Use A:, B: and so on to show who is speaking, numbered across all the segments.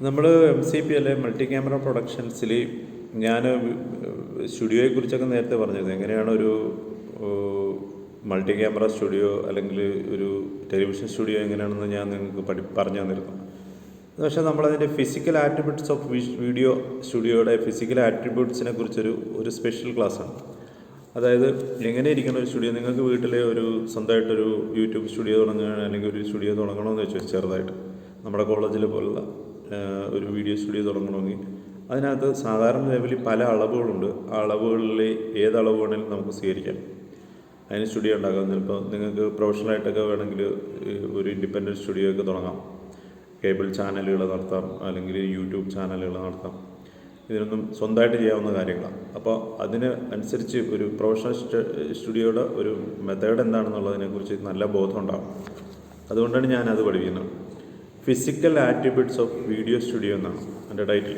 A: നമ്മൾ MCP അല്ലെ multi camera പ്രൊഡക്ഷൻസിൽ ഞാൻ സ്റ്റുഡിയോയെക്കുറിച്ചൊക്കെ നേരത്തെ പറഞ്ഞത് എങ്ങനെയാണ് ഒരു മൾട്ടി ക്യാമറ സ്റ്റുഡിയോ അല്ലെങ്കിൽ ഒരു ടെലിവിഷൻ സ്റ്റുഡിയോ എങ്ങനെയാണെന്ന് ഞാൻ നിങ്ങൾക്ക് പറഞ്ഞു തന്നിരുന്നു. പക്ഷേ നമ്മളതിൻ്റെ ഫിസിക്കൽ ആട്രിബ്യൂട്ട്സ് ഓഫ് വീഡിയോ സ്റ്റുഡിയോയുടെ ഫിസിക്കൽ ആട്രിബ്യൂട്ട്സിനെ കുറിച്ചൊരു സ്പെഷ്യൽ ക്ലാസ്സാണ്. അതായത് എങ്ങനെ ഇരിക്കുന്ന ഒരു സ്റ്റുഡിയോ, നിങ്ങൾക്ക് വീട്ടിലെ സ്വന്തമായിട്ടൊരു യൂട്യൂബ് സ്റ്റുഡിയോ തുടങ്ങുകയാണ് അല്ലെങ്കിൽ ഒരു സ്റ്റുഡിയോ തുടങ്ങണമെന്ന് വെച്ചാൽ ചെറുതായിട്ട് നമ്മുടെ കോളേജിൽ പോലുള്ള ഒരു വീഡിയോ സ്റ്റുഡിയോ തുടങ്ങണമെങ്കിൽ അതിനകത്ത് സാധാരണ ലെവലിൽ പല അളവുകളുണ്ട്. ആ അളവുകളിൽ ഏത് അളവ് വേണമെങ്കിലും നമുക്ക് സ്വീകരിക്കാം. അതിന് സ്റ്റുഡിയോ ഉണ്ടാകാം. ചിലപ്പോൾ നിങ്ങൾക്ക് പ്രൊഫഷണലായിട്ടൊക്കെ വേണമെങ്കിൽ ഒരു ഇൻഡിപെൻഡൻറ്റ് സ്റ്റുഡിയോ ഒക്കെ തുടങ്ങാം. കേബിൾ ചാനലുകൾ നടത്താം, അല്ലെങ്കിൽ യൂട്യൂബ് ചാനലുകൾ നടത്താം. ഇതിനൊന്നും സ്വന്തമായിട്ട് ചെയ്യാവുന്ന കാര്യങ്ങളാണ്. അപ്പോൾ അതിന് അനുസരിച്ച് ഒരു പ്രൊഫഷണൽ സ്റ്റുഡിയോയുടെ ഒരു മെത്തേഡ് എന്താണെന്നുള്ളതിനെക്കുറിച്ച് നല്ല ബോധം ഉണ്ടാകും. അതുകൊണ്ടാണ് ഞാനത് പഠിക്കുന്നത്. Physical attributes of video studio എന്നാണ് എൻ്റെ title.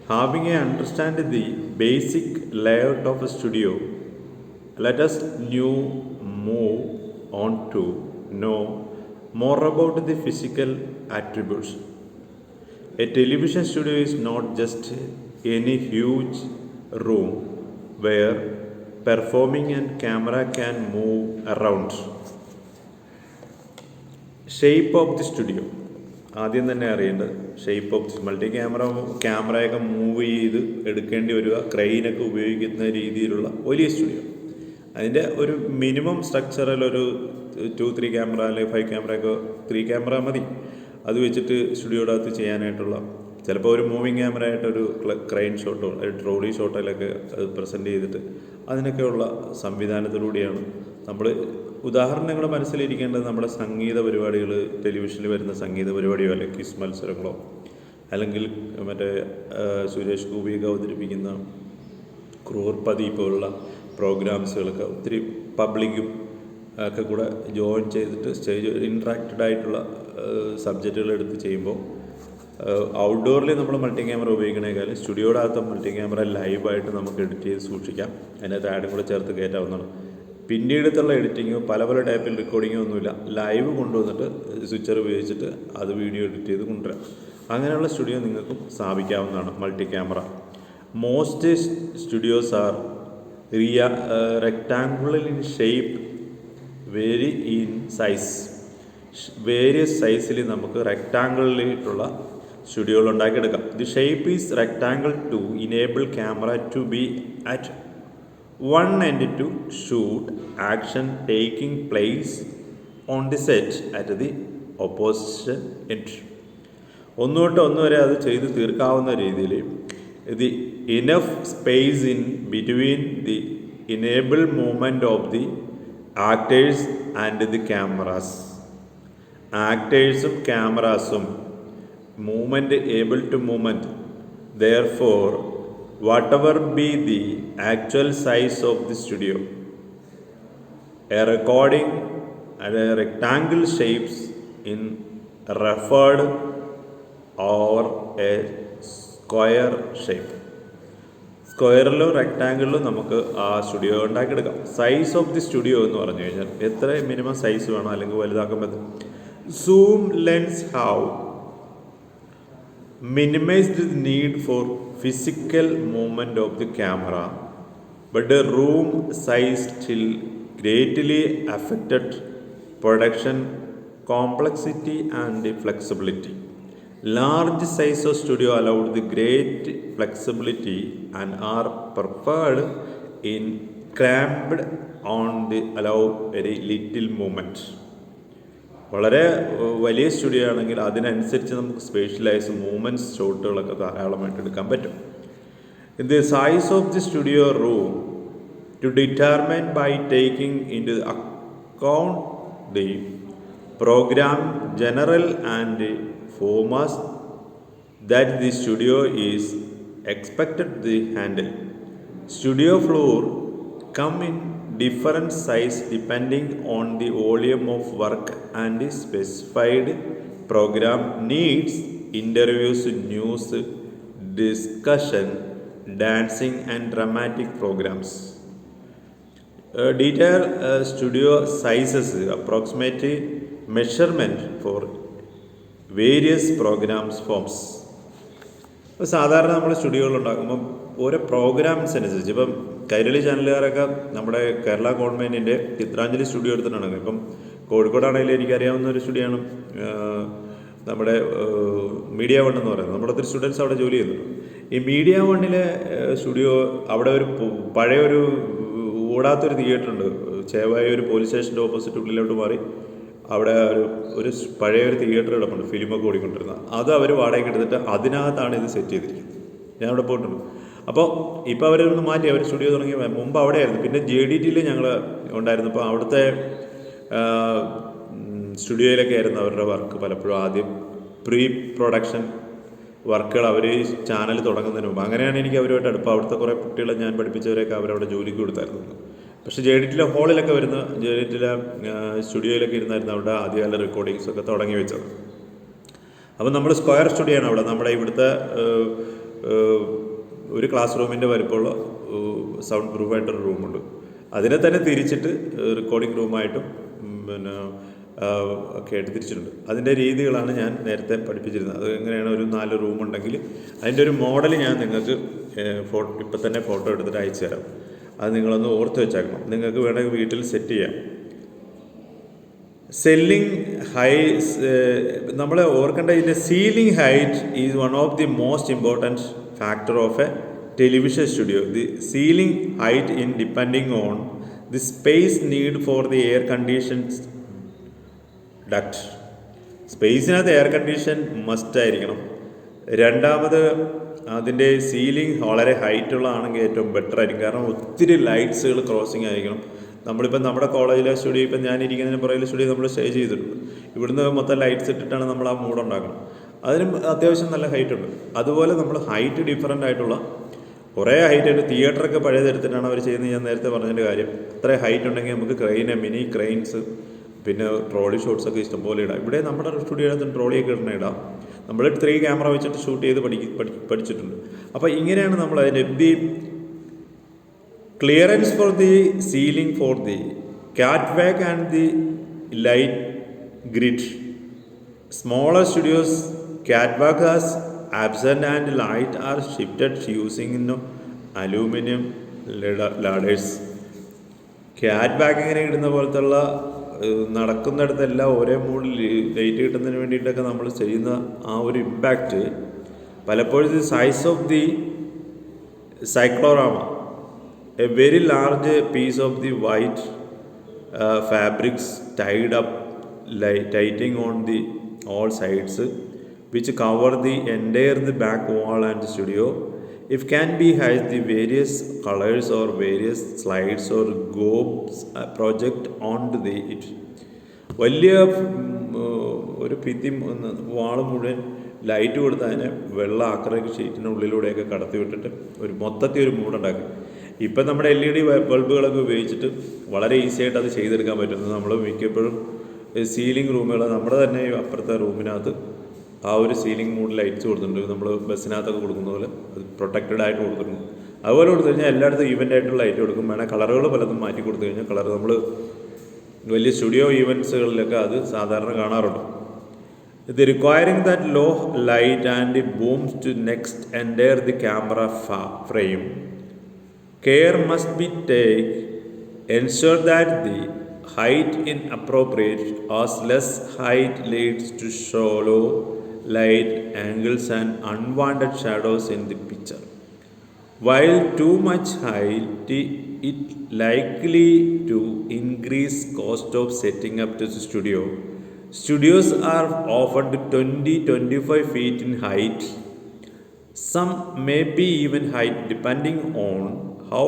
A: Having A understand the basic layout of A studio, let us move on to know more about the physical attributes. A television studio is not just any huge room where performing and camera can move around. Shape of the studio ആദ്യം തന്നെ അറിയേണ്ടത്. Shape of the multi ക്യാമറയൊക്കെ move ചെയ്ത് എടുക്കേണ്ടി വരിക, ക്രെയിനൊക്കെ ഉപയോഗിക്കുന്ന രീതിയിലുള്ള വലിയ സ്റ്റുഡിയോ. അതിൻ്റെ ഒരു മിനിമം സ്ട്രക്ചറിൽ ഒരു 2-3 ക്യാമറ അല്ലെങ്കിൽ 5 ക്യാമറയൊക്കെ 3 ക്യാമറ മതി. അത് വെച്ചിട്ട് സ്റ്റുഡിയോയുടെ അകത്ത് ചെയ്യാനായിട്ടുള്ള, ചിലപ്പോൾ ഒരു മൂവിങ് ക്യാമറ ആയിട്ടൊരു ക്രെയിൻ ഷോട്ടോ ട്രോളി ഷോട്ടിലൊക്കെ അത് പ്രസൻറ്റ് ചെയ്തിട്ട് അതിനൊക്കെയുള്ള സംവിധാനത്തിലൂടെയാണ് നമ്മൾ. ഉദാഹരണങ്ങൾ മനസ്സിലിരിക്കേണ്ടത് നമ്മുടെ സംഗീത പരിപാടികൾ, ടെലിവിഷനിൽ വരുന്ന സംഗീത പരിപാടിയോ അല്ലെങ്കിൽ ക്വിസ് മത്സരങ്ങളോ അല്ലെങ്കിൽ മറ്റേ സുരേഷ് ഗോപിയൊക്കെ അവതരിപ്പിക്കുന്ന ക്രൂർപതി പോലുള്ള പ്രോഗ്രാംസുകളൊക്കെ ഒത്തിരി പബ്ലിക്കും ഒക്കെ കൂടെ ജോയിൻ ചെയ്തിട്ട് സ്റ്റേജ് ഇൻട്രാക്റ്റഡ് ആയിട്ടുള്ള സബ്ജക്റ്റുകൾ എടുത്ത് ചെയ്യുമ്പോൾ ഔട്ട്ഡോറിൽ നമ്മൾ മൾട്ടി ക്യാമറ ഉപയോഗിക്കണേക്കാളും സ്റ്റുഡിയോയുടെ അകത്ത് മൾട്ടി ക്യാമറ ലൈവായിട്ട് നമുക്ക് എഡിറ്റ് ചെയ്ത് സൂക്ഷിക്കാം. അതിനകത്ത് ആഡും കൂടെ ചേർത്ത് കയറ്റാവുന്നതാണ്. പിന്നീടുള്ള എഡിറ്റിങ്ങോ പല ടൈപ്പിൽ റെക്കോർഡിങ്ങോ ഒന്നുമില്ല. ലൈവ് കൊണ്ടുവന്നിട്ട് സ്വിച്ചർ ഉപയോഗിച്ചിട്ട് അത് വീഡിയോ എഡിറ്റ് ചെയ്ത് കൊണ്ടുവരാം. അങ്ങനെയുള്ള സ്റ്റുഡിയോ നിങ്ങൾക്കും സ്ഥാപിക്കാവുന്നതാണ് multi camera. Most studios are rectangular in shape, vary in size. Various സൈസിൽ നമുക്ക് റെക്ടാങ്കിളിലുള്ള സ്റ്റുഡിയോകൾ ഉണ്ടാക്കിയെടുക്കാം. The shape is rectangle to enable camera to be at one end to shoot action taking place on the set at the opposite end. ഒന്ന് തൊട്ട് ഒന്ന് വരെ അത് ചെയ്ത് തീർക്കാവുന്ന രീതിയിൽ the enough space in between the enable movement of the actors and the cameras. ആക്ടേഴ്സും ക്യാമറാസും movement able to movement. therefore whatever be the actual size of the studio, a recording at a rectangle shapes in referred or a square shape. സ്ക്വയറിലും റെക്ടാങ്കിളിലും നമുക്ക് ആ studio ഉണ്ടാക്കിയെടുക്കാം. Size of the studio എന്ന് പറഞ്ഞു കഴിഞ്ഞാൽ എത്ര മിനിമം സൈസ് വേണം അല്ലെങ്കിൽ വലുതാക്കാൻ പറ്റും. Zoom lens have minimised the need for physical movement of the camera, but the room size still greatly affected production complexity and flexibility. Large size of studio allowed the great flexibility and are preferred in cramped on the allow very little movement. വളരെ വലിയ studio ആണെങ്കിൽ അതിനനുസരിച്ച് നമുക്ക് specialise movements ഷോട്ടുകളൊക്കെ ധാരാളമായിട്ട് എടുക്കാൻ പറ്റും. The size of the studio room to determine by taking into account the program general and format that the studio is expected to handle. Studio floor come in different size depending on the volume of work and the specified program needs. Interviews, news, discussion, dancing and dramatic programs. Detail studio sizes approximate measurement for various programs forms. ഇപ്പോൾ സാധാരണ നമ്മൾ സ്റ്റുഡിയോകൾ ഉണ്ടാക്കുമ്പം ഓരോ programmes അനുസരിച്ച് ഇപ്പം കൈരളി ചാനലുകാരൊക്കെ നമ്മുടെ കേരള ഗവൺമെൻറ്റിൻ്റെ Chitranjali studio എടുത്തിട്ടാണ്. ഇപ്പം കോഴിക്കോടാണെങ്കിലും എനിക്കറിയാവുന്ന ഒരു സ്റ്റുഡിയോ ആണ് നമ്മുടെ മീഡിയ വൺ എന്ന് പറയുന്നത്. നമ്മുടെ ഒത്തിരി സ്റ്റുഡൻസ് അവിടെ ജോലി ചെയ്യുന്നുണ്ട്. ഈ മീഡിയ വണ്ണിലെ സ്റ്റുഡിയോ അവിടെ ഒരു പഴയൊരു ഓടാത്തൊരു തിയേറ്റർ ഉണ്ട്. ചേവായ ഒരു പോലീസ് സ്റ്റേഷൻ്റെ ഓപ്പോസിറ്റ് ഉള്ളിലോട്ട് മാറി അവിടെ ഒരു പഴയൊരു തിയേറ്റർ കിടപ്പുണ്ട്, ഫിലിമൊക്കെ ഓടിക്കൊണ്ടിരുന്ന. അത് അവർ വാടകയ്ക്ക് എടുത്തിട്ട് അതിനകത്താണ് ഇത് സെറ്റ് ചെയ്തിരിക്കുന്നത്. ഞാൻ അവിടെ പോയിട്ടുണ്ട്. അപ്പോൾ ഇപ്പോൾ അവരൊന്ന് മാറ്റി, അവർ സ്റ്റുഡിയോ തുടങ്ങി. മുമ്പ് അവിടെയായിരുന്നു. പിന്നെ JDTയിൽ ഞങ്ങൾ ഉണ്ടായിരുന്നു. അപ്പോൾ അവിടുത്തെ സ്റ്റുഡിയോയിലൊക്കെ ആയിരുന്നു അവരുടെ വർക്ക്. പലപ്പോഴും ആദ്യം പ്രീ പ്രൊഡക്ഷൻ വർക്കുകൾ അവർ ഈ ചാനൽ തുടങ്ങുന്നതിന് മുമ്പ്. അങ്ങനെയാണ് എനിക്ക് അവരുമായിട്ട് അടുപ്പം. അവിടുത്തെ കുറേ കുട്ടികളെ ഞാൻ പഠിപ്പിച്ചവരെയൊക്കെ അവരവിടെ ജോലിക്ക് കൊടുത്തായിരുന്നു. പക്ഷേ JDTയിലെ ഹോളിലൊക്കെ വരുന്ന JDTയിലെ സ്റ്റുഡിയോയിലൊക്കെ ഇരുന്നായിരുന്നു അവിടെ ആദ്യകാല റെക്കോർഡിങ്സൊക്കെ തുടങ്ങി വെച്ചത്. അപ്പം നമ്മൾ സ്ക്വയർ സ്റ്റുഡിയോ ആണ് അവിടെ. നമ്മുടെ ഇവിടുത്തെ ഒരു ക്ലാസ് റൂമിൻ്റെ വലിപ്പമുള്ള സൗണ്ട് പ്രൂഫായിട്ടൊരു റൂമുണ്ട്. അതിനെ തന്നെ തിരിച്ചിട്ട് റെക്കോർഡിംഗ് റൂമായിട്ടും പിന്നെ ഒക്കെ ആയിട്ട് തിരിച്ചിട്ടുണ്ട്. അതിൻ്റെ രീതികളാണ് ഞാൻ നേരത്തെ പഠിപ്പിച്ചിരുന്നത്. അത് എങ്ങനെയാണ് ഒരു 4 റൂമുണ്ടെങ്കിൽ അതിൻ്റെ ഒരു മോഡൽ ഞാൻ നിങ്ങൾക്ക് ഇപ്പം തന്നെ ഫോട്ടോ എടുത്തിട്ട് അയച്ചു തരാം. അത് നിങ്ങളൊന്ന് ഓർത്ത് വെച്ചേക്കണം. നിങ്ങൾക്ക് വേണമെങ്കിൽ വീട്ടിൽ സെറ്റ് ചെയ്യാം. സെല്ലിംഗ് നമ്മൾ ഓർക്കേണ്ട ഇതിൻ്റെ ceiling height is one of the most important factor of a television studio. The ceiling height in depending on the space need for the air conditions duct. സ്പേസിനകത്ത് എയർ കണ്ടീഷൻ മസ്റ്റ് ആയിരിക്കണം. രണ്ടാമത് അതിൻ്റെ ceiling വളരെ ഹൈറ്റുള്ളതാണെങ്കിൽ ഏറ്റവും better ആയിരിക്കും. കാരണം ഒത്തിരി ലൈറ്റ്സുകൾ crossing ആയിരിക്കണം. നമ്മളിപ്പം നമ്മുടെ കോളേജിലെ സ്റ്റുഡിയോ, ഇപ്പം ഞാനിരിക്കുന്നതിന് പുറകിലെ സ്റ്റുഡിയോ നമ്മൾ സ്റ്റേ ചെയ്തിട്ടുണ്ട്. ഇവിടുന്ന് മൊത്തം ലൈറ്റ്സ് ഇട്ടിട്ടാണ് നമ്മൾ ആ മൂഡ് ഉണ്ടാക്കണം. അതിനും അത്യാവശ്യം നല്ല ഹൈറ്റ് ഉണ്ട്. അതുപോലെ നമ്മൾ ഹൈറ്റ് ഡിഫറൻ്റ് ആയിട്ടുള്ള കുറേ ഹൈറ്റ് ആയിട്ട് തിയേറ്ററൊക്കെ പഴയതെടുത്തിട്ടാണ് അവർ ചെയ്യുന്നത്. ഞാൻ നേരത്തെ പറഞ്ഞതിൻ്റെ കാര്യം, അത്ര ഹൈറ്റ് ഉണ്ടെങ്കിൽ നമുക്ക് മിനി ക്രെയിൻസ് പിന്നെ ട്രോളി ഷോട്ട്സൊക്കെ ഇഷ്ടംപോലെ ഇടാം. ഇവിടെ നമ്മുടെ സ്റ്റുഡിയോയിൽ ട്രോളിയൊക്കെ ഇടാം. നമ്മൾ 3 ക്യാമറ വെച്ചിട്ട് ഷൂട്ട് ചെയ്ത് പഠിച്ചിട്ടുണ്ട്. അപ്പോൾ ഇങ്ങനെയാണ് നമ്മൾ അതിൻ്റെ the clearance for the ceiling for the catwalk and the light grid. Smaller studios catwalk has absent and light are shifted using aluminium ladders. കാറ്റ് വാക്കിങ്ങിനെ ഇടുന്ന പോലത്തുള്ള നടക്കുന്നിടത്തെല്ലാം ഒരേ മൂഡിൽ ലൈറ്റ് കിട്ടുന്നതിന് വേണ്ടിയിട്ടൊക്കെ നമ്മൾ ചെയ്യുന്ന ആ ഒരു ഇമ്പാക്റ്റ് പലപ്പോഴും the size of the cyclorama, a very large piece of the white fabrics tied up tightening on the all sides which cover the entire the back wall and the studio. If can be has the various colors or various slides or gobes project onto the it. വലിയ ഒരു ഭിത്തി വാള് മുഴുവൻ light കൊടുത്ത് അതിനെ വെള്ള acrylic ഷീറ്റിനുള്ളിലൂടെയൊക്കെ കടത്തി വിട്ടിട്ട് ഒരു മൊത്തത്തിൽ ഒരു മൂടുണ്ടാക്കി. ഇപ്പം നമ്മുടെ LED ബൾബുകളൊക്കെ ഉപയോഗിച്ചിട്ട് വളരെ ഈസി ആയിട്ട് അത് ചെയ്തെടുക്കാൻ പറ്റുന്നത്. നമ്മൾ മിക്കപ്പോഴും സീലിംഗ് റൂമുകൾ നമ്മുടെ തന്നെ അപ്പുറത്തെ റൂമിനകത്ത് ആ ഒരു സീലിംഗ് മൂഡ് ലൈറ്റ്സ് കൊടുത്തിട്ടുണ്ട്. നമ്മൾ ബസ്സിനകത്തൊക്കെ കൊടുക്കുന്ന പോലെ അത് പ്രൊട്ടക്റ്റഡ് ആയിട്ട് കൊടുത്തിട്ടുണ്ട്. അതുപോലെ കൊടുത്തു കഴിഞ്ഞാൽ എല്ലായിടത്തും ഈവൻ്റ് ആയിട്ടുള്ള ലൈറ്റ് കൊടുക്കും. വേണേൽ കളറുകൾ പലതും മാറ്റി കൊടുത്തു കഴിഞ്ഞാൽ കളർ നമ്മൾ വലിയ സ്റ്റുഡിയോ ഈവൻറ്റ്സുകളിലൊക്കെ അത് സാധാരണ കാണാറുണ്ട്. ഇത് requiring that low light and booms to next enter the camera frame. Care must be taken. Ensure that the height is appropriate as less height leads to shallow light angles and unwanted shadows in the picture. While too much height it likely to increase cost of setting up the studio. Studios are often 20-25 feet in height. Some may be even height depending on how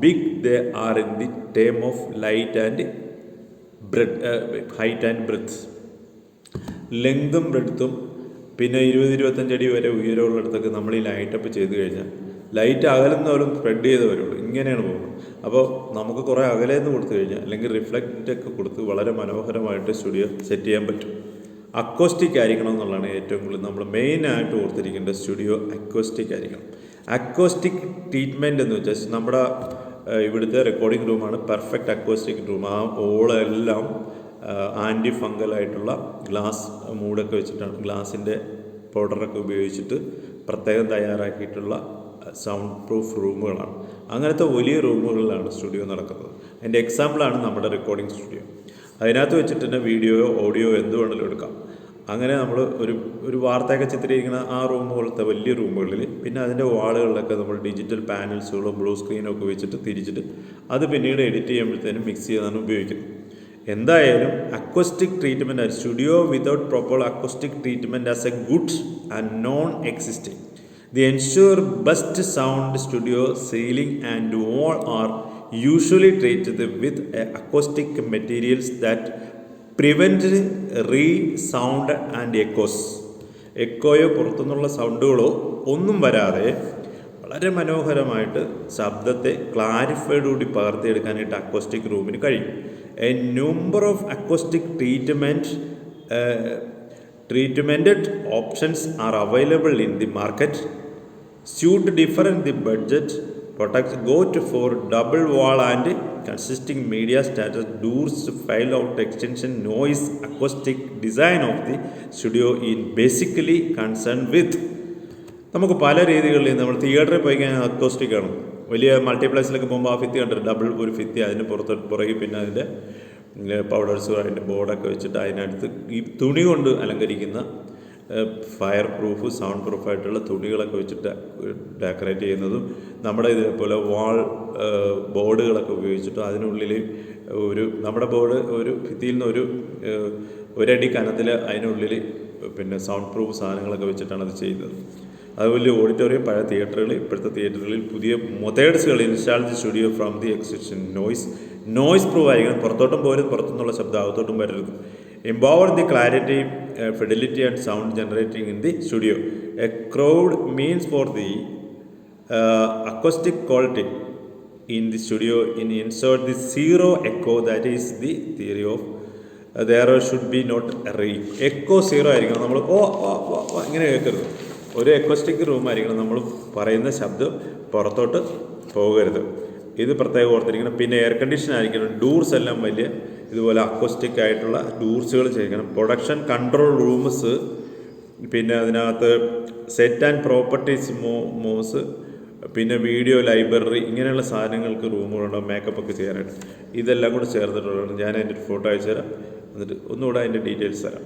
A: big they are in the term of light and breadth, height and breadth. ലെങ്തും ബ്രെഡ്ത്തും പിന്നെ 20-25 അടി വരെ ഉയരമുള്ളിടത്തൊക്കെ നമ്മൾ ഈ light up ചെയ്ത് കഴിഞ്ഞാൽ light അകലുന്നവരും spread ചെയ്ത് വരുള്ളൂ. ഇങ്ങനെയാണ് പോകുന്നത്. അപ്പോൾ നമുക്ക് കുറേ അകലേന്ന് കൊടുത്തു കഴിഞ്ഞാൽ അല്ലെങ്കിൽ റിഫ്ലക്റ്റൊക്കെ കൊടുത്ത് വളരെ മനോഹരമായിട്ട് സ്റ്റുഡിയോ സെറ്റ് ചെയ്യാൻ പറ്റും. അക്കോസ്റ്റിക് ആയിരിക്കണം എന്നുള്ളതാണ് ഏറ്റവും കൂടുതൽ നമ്മൾ മെയിനായിട്ട് ഓർത്തിരിക്കേണ്ട. സ്റ്റുഡിയോ അക്കോസ്റ്റിക് ആയിരിക്കണം. അക്കോസ്റ്റിക് ട്രീറ്റ്മെൻറ്റ് എന്ന് വെച്ചാൽ നമ്മുടെ ഇവിടുത്തെ റെക്കോർഡിംഗ് റൂമാണ് പെർഫെക്റ്റ് അക്കോസ്റ്റിക് റൂം. ആ ഓളെല്ലാം ആൻറ്റി ഫംഗലായിട്ടുള്ള ഗ്ലാസ് മൂടൊക്കെ വെച്ചിട്ടാണ്, ഗ്ലാസിൻ്റെ പൗഡറൊക്കെ ഉപയോഗിച്ചിട്ട് പ്രത്യേകം തയ്യാറാക്കിയിട്ടുള്ള സൗണ്ട് പ്രൂഫ് റൂമുകളാണ്. അങ്ങനത്തെ വലിയ റൂമുകളിലാണ് സ്റ്റുഡിയോ നടക്കുന്നത്. അതിൻ്റെ എക്സാമ്പിളാണ് നമ്മുടെ റെക്കോർഡിംഗ് സ്റ്റുഡിയോ. അതിനകത്ത് വെച്ചിട്ട് തന്നെ വീഡിയോയോ ഓഡിയോ എന്ത് വേണമെങ്കിലും എടുക്കാം. അങ്ങനെ നമ്മൾ ഒരു വാർത്തയൊക്കെ ചിത്രീകരിക്കുന്ന ആ റൂം പോലത്തെ വലിയ റൂമുകളിൽ, പിന്നെ അതിൻ്റെ വാളുകളിലൊക്കെ നമ്മൾ ഡിജിറ്റൽ പാനൽസുകളും ബ്ലൂ സ്ക്രീനും ഒക്കെ വെച്ചിട്ട് തിരിച്ചിട്ട് അത് പിന്നീട് എഡിറ്റ് ചെയ്യുമ്പോഴത്തേനും മിക്സ് ചെയ്താണ് ഉപയോഗിക്കുന്നത്. എന്തായാലും acoustic treatment, studio without proper acoustic treatment as A good and non existing. They ensure best sound. Studio ceiling and wall are usually treated with acoustic materials that prevent re-sound and echoes. എക്കോയോ പുറത്തുനിന്നുള്ള സൗണ്ടുകളോ ഒന്നും വരാതെ വളരെ മനോഹരമായിട്ട് ശബ്ദത്തെ ക്ലാരിഫൈഡോടി പകർത്തിയെടുക്കാനായിട്ട് acoustic റൂമിന് കഴിയും. A number of acoustic treatmented options are available in the market. Suit different the budget. Products go to for double wall and consisting media status, doors, file out extension, noise, acoustic design of the studio in basically concerned with. നമുക്ക് പല രീതികളിൽ നമ്മൾ തിയേറ്ററിൽ പോയി കഴിഞ്ഞാൽ acoustic ആണ്. വലിയ മൾട്ടിപ്ലക്സിലൊക്കെ പോകുമ്പോൾ ആ ഭിത്തി കണ്ടിട്ട് ഡബിൾ ഒരു ഭിത്തി, അതിന് പുറകിൽ പിന്നെ അതിൻ്റെ പൗഡേഴ്സ്, അതിൻ്റെ ബോർഡൊക്കെ വെച്ചിട്ട് അതിനടുത്ത് ഈ തുണി കൊണ്ട് അലങ്കരിക്കുന്ന ഫയർ പ്രൂഫ്, സൗണ്ട് പ്രൂഫായിട്ടുള്ള തുണികളൊക്കെ വെച്ചിട്ട് ഡെക്കറേറ്റ് ചെയ്യുന്നതും, നമ്മുടെ ഇതേപോലെ വാൾ ബോർഡുകളൊക്കെ ഉപയോഗിച്ചിട്ട് അതിനുള്ളിൽ നമ്മുടെ ബോർഡ് ഒരു ഭിത്തിയിൽ നിന്ന് ഒരടി കനത്തിൽ അതിനുള്ളിൽ പിന്നെ സൗണ്ട് പ്രൂഫ് സാധനങ്ങളൊക്കെ വെച്ചിട്ടാണ് അത് ചെയ്യുന്നത്. അതുപോലെ ഓഡിറ്റോറിയം, പഴയ തിയേറ്ററുകൾ, ഇപ്പോഴത്തെ തിയേറ്ററുകളിൽ പുതിയ മെത്തേഡ്സുകൾ install the studio from the existing noise proof ആയിരിക്കണം. പുറത്തോട്ടും പോലും പുറത്തുനിന്നുള്ള ശബ്ദം അകത്തോട്ടും വരരുത്. Empower the clarity, fidelity and sound generating in the studio. A crowd means for the acoustic quality in the studio in insert the zero echo. That is the theory of there should be not echo zero ആയിരിക്കണം. നമ്മൾ ഇങ്ങനെ കേൾക്കരുത്. ഒരു acoustic റൂമായിരിക്കണം. നമ്മൾ പറയുന്ന ശബ്ദം പുറത്തോട്ട് പോകരുത്. ഇത് പ്രത്യേകം ഓർത്തിരിക്കണം. പിന്നെ എയർ കണ്ടീഷൻ ആയിരിക്കണം. ഡോർസ് എല്ലാം വലിയ ഇതുപോലെ അക്വസ്റ്റിക് ആയിട്ടുള്ള ഡോർസുകൾ ചെയ്യണം. പ്രൊഡക്ഷൻ കൺട്രോൾ റൂംസ്, പിന്നെ അതിനകത്ത് സെറ്റ് ആൻഡ് പ്രോപ്പർട്ടീസ് മോസ്, പിന്നെ വീഡിയോ ലൈബ്രറി, ഇങ്ങനെയുള്ള സാധനങ്ങൾക്ക് റൂമുകളുണ്ടാവും മേക്കപ്പ് ഒക്കെ ചെയ്യാനായിട്ട്. ഇതെല്ലാം കൂടെ ചേർത്തിട്ടുള്ളതാണ്. ഞാൻ അതിൻ്റെ ഫോട്ടോ അയച്ചു തരാം, എന്നിട്ട് ഒന്നുകൂടെ അതിൻ്റെ ഡീറ്റെയിൽസ് തരാം.